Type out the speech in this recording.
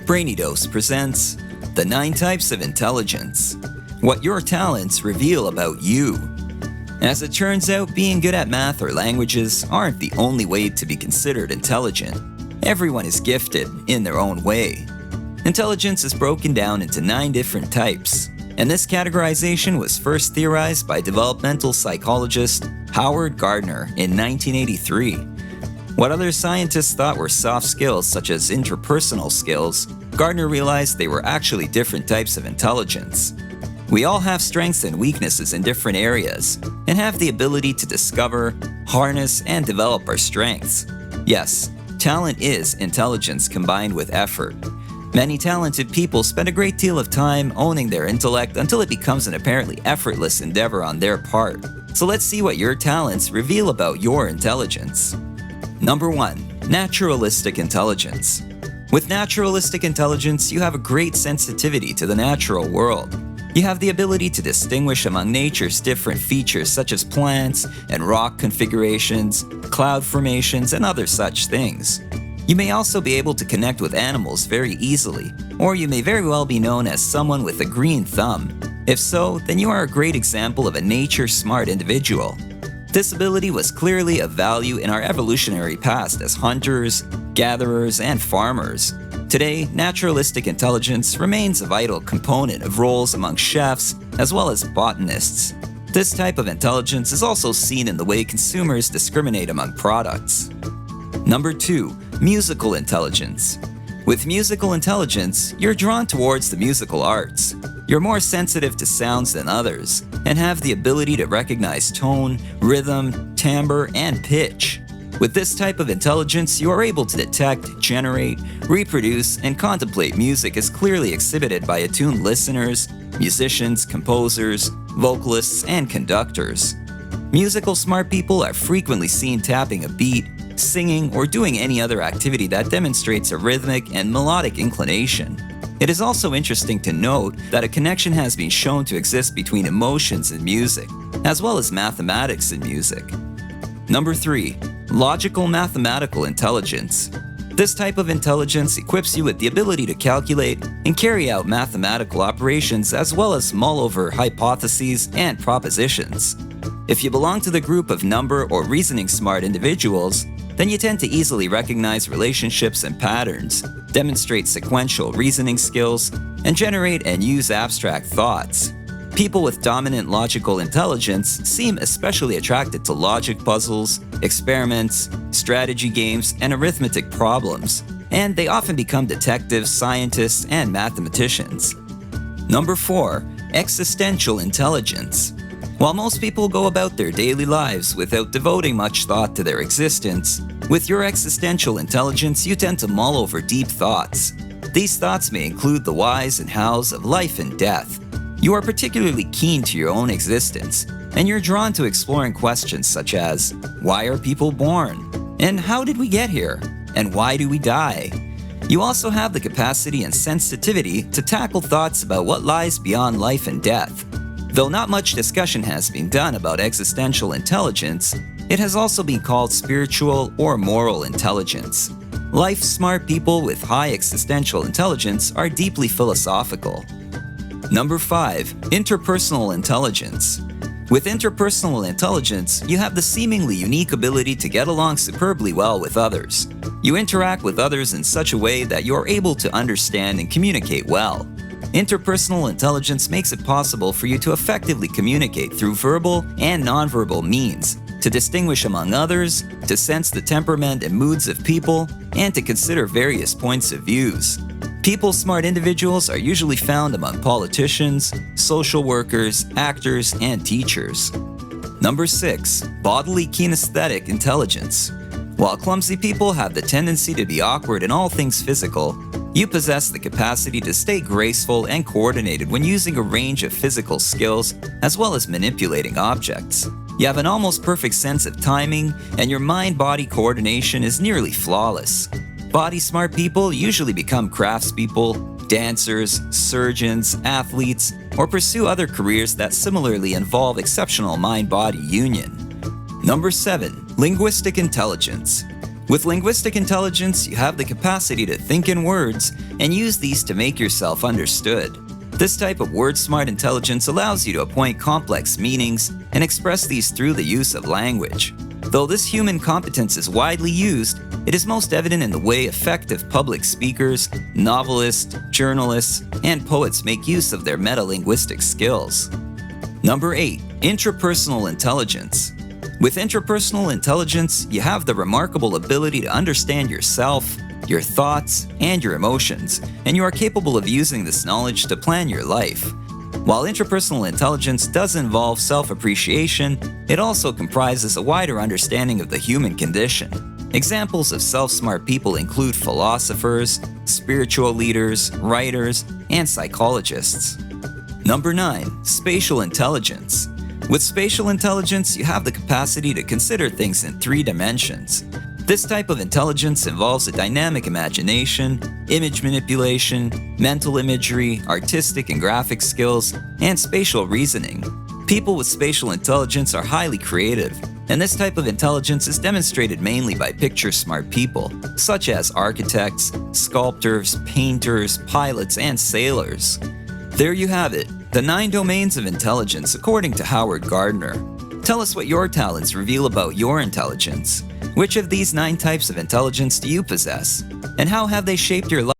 Brainy Dose presents The 9 Types of Intelligence. What your talents reveal about you. As it turns out, being good at math or languages aren't the only way to be considered intelligent. Everyone is gifted in their own way. Intelligence is broken down into 9 different types, and this categorization was first theorized by developmental psychologist Howard Gardner in 1983. What other scientists thought were soft skills such as interpersonal skills, Gardner realized they were actually different types of intelligence. We all have strengths and weaknesses in different areas, and have the ability to discover, harness, and develop our strengths. Yes, talent is intelligence combined with effort. Many talented people spend a great deal of time owning their intellect until it becomes an apparently effortless endeavor on their part. So let's see what your talents reveal about your intelligence. Number 1. Naturalistic Intelligence. With naturalistic intelligence, you have a great sensitivity to the natural world. You have the ability to distinguish among nature's different features such as plants and rock configurations, cloud formations, and other such things. You may also be able to connect with animals very easily, or you may very well be known as someone with a green thumb. If so, then you are a great example of a nature-smart individual. This ability was clearly of value in our evolutionary past as hunters, gatherers, and farmers. Today, naturalistic intelligence remains a vital component of roles among chefs as well as botanists. This type of intelligence is also seen in the way consumers discriminate among products. Number 2. Musical Intelligence. With musical intelligence, you're drawn towards the musical arts. You're more sensitive to sounds than others, and have the ability to recognize tone, rhythm, timbre, and pitch. With this type of intelligence, you are able to detect, generate, reproduce, and contemplate music as clearly exhibited by attuned listeners, musicians, composers, vocalists, and conductors. Musical smart people are frequently seen tapping a beat, singing, or doing any other activity that demonstrates a rhythmic and melodic inclination. It is also interesting to note that a connection has been shown to exist between emotions and music, as well as mathematics and music. Number 3. Logical Mathematical Intelligence. This type of intelligence equips you with the ability to calculate and carry out mathematical operations as well as mull over hypotheses and propositions. If you belong to the group of number or reasoning smart individuals, then you tend to easily recognize relationships and patterns, demonstrate sequential reasoning skills, and generate and use abstract thoughts. People with dominant logical intelligence seem especially attracted to logic puzzles, experiments, strategy games, and arithmetic problems, and they often become detectives, scientists, and mathematicians. Number 4. Existential Intelligence. While most people go about their daily lives without devoting much thought to their existence, with your existential intelligence you tend to mull over deep thoughts. These thoughts may include the whys and hows of life and death. You are particularly keen to your own existence, and you're drawn to exploring questions such as, why are people born? And how did we get here? And why do we die? You also have the capacity and sensitivity to tackle thoughts about what lies beyond life and death. Though not much discussion has been done about existential intelligence, it has also been called spiritual or moral intelligence. Life-smart people with high existential intelligence are deeply philosophical. Number 5. Interpersonal Intelligence. With interpersonal intelligence, you have the seemingly unique ability to get along superbly well with others. You interact with others in such a way that you are able to understand and communicate well. Interpersonal intelligence makes it possible for you to effectively communicate through verbal and nonverbal means, to distinguish among others, to sense the temperament and moods of people, and to consider various points of views. People-smart individuals are usually found among politicians, social workers, actors, and teachers. Number 6. Bodily Kinesthetic Intelligence. While clumsy people have the tendency to be awkward in all things physical, you possess the capacity to stay graceful and coordinated when using a range of physical skills as well as manipulating objects. You have an almost perfect sense of timing, and your mind-body coordination is nearly flawless. Body-smart people usually become craftspeople, dancers, surgeons, athletes, or pursue other careers that similarly involve exceptional mind-body union. Number 7. Linguistic Intelligence. With linguistic intelligence, you have the capacity to think in words and use these to make yourself understood. This type of word-smart intelligence allows you to appoint complex meanings and express these through the use of language. Though this human competence is widely used, it is most evident in the way effective public speakers, novelists, journalists, and poets make use of their metalinguistic skills. Number 8. Intrapersonal Intelligence. With intrapersonal intelligence, you have the remarkable ability to understand yourself, your thoughts, and your emotions, and you are capable of using this knowledge to plan your life. While intrapersonal intelligence does involve self-appreciation, it also comprises a wider understanding of the human condition. Examples of self-smart people include philosophers, spiritual leaders, writers, and psychologists. Number 9. Spatial Intelligence. With spatial intelligence, you have the capacity to consider things in 3 dimensions. This type of intelligence involves a dynamic imagination, image manipulation, mental imagery, artistic and graphic skills, and spatial reasoning. People with spatial intelligence are highly creative, and this type of intelligence is demonstrated mainly by picture-smart people, such as architects, sculptors, painters, pilots, and sailors. There you have it, the 9 domains of intelligence according to Howard Gardner. Tell us what your talents reveal about your intelligence. Which of these 9 types of intelligence do you possess? And how have they shaped your life?